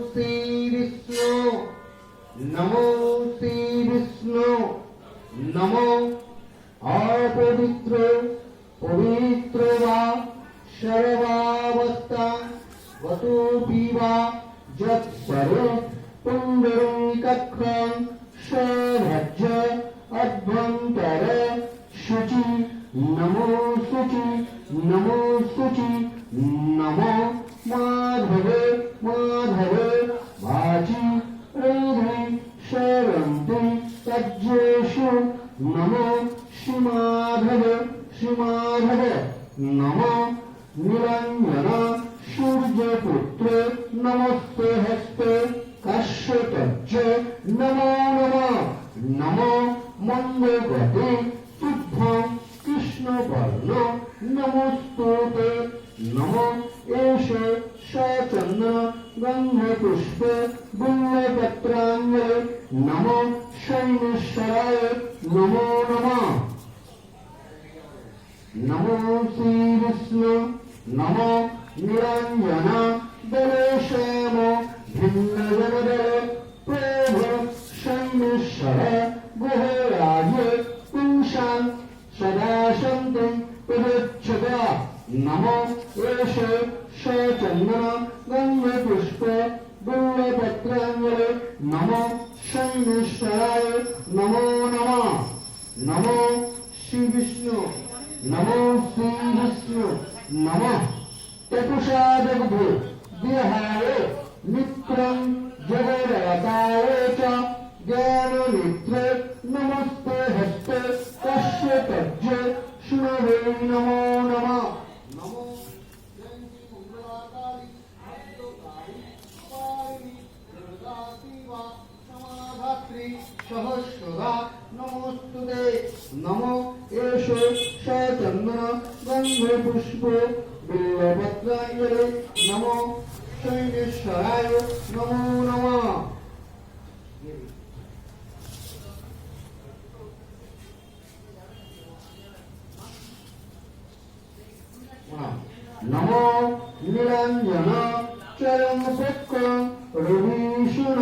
শ্রী বিষ্ণু নমো শ্রী বিষ্ণু নমো অপবিত্র পবিত্র বা সর্বাবস্থা গতোপি বা যৎসর্ব পুণ্ডরীকাক্ষং সভজ্য অভ্যন্তর শুচি নমো শুচি নমো শুচি নমো মাধব মাধব ভাচি হৃদয় শরন্তি তজ্জেষু নমো শ্রীমাধব শ্রীমাধব নমো নিরঞ্জন সূর্যপুত্র নমস্তে হস্তে কাশ্যতজ্জ নমো নমঃ নমো মন্দগতে শুদ্ধং কৃষ্ণবর্ণ নমস্তুতে নমো এষ সচন্দ্র গন্ধপুষ্প বিল্লপত্রাঞ্জলি নমো শৈনেশ্বরায় নমো নমঃ নমো শ্রী বিষ্ণু নমো নিরঞ্জন দলেশ্যাম ভিন্ন জনদল প্রভু শৈনেশ্বর গুহরাজ পুংসাং সদা সন্তি প্রদচ্ছতা নমো এষ সচন্দ্র গন্ধপুষ্প বিল্লপত্রাঞ্জলি নমো শৈনেশ্বরায় নমো নমঃ নমো শ্রী বিষ্ণু নমো শ্রী বিষ্ণু নমঃ চতুষা জগদ্ভু বিহায় মিত্রং জগরতায় চ জ্ঞান নেত্রে নমস্তে হস্তে কস্য তজ্জ শুনবে নমো নমঃ নমো জয়ন্তি মঙ্গলাকালী ভদ্রকালী পারিণী দুর্গা শিবা সমাধাত্রী সহস্রদা নমস্তুতে নমো এষ সচন্দ্র গন্ধপুষ্প বিল্লপত্রাঞ্জলি নমো শৈনেশ্বরায় নমো নমঃ নমো নিরঞ্জন চরম চক্র রবিষুণ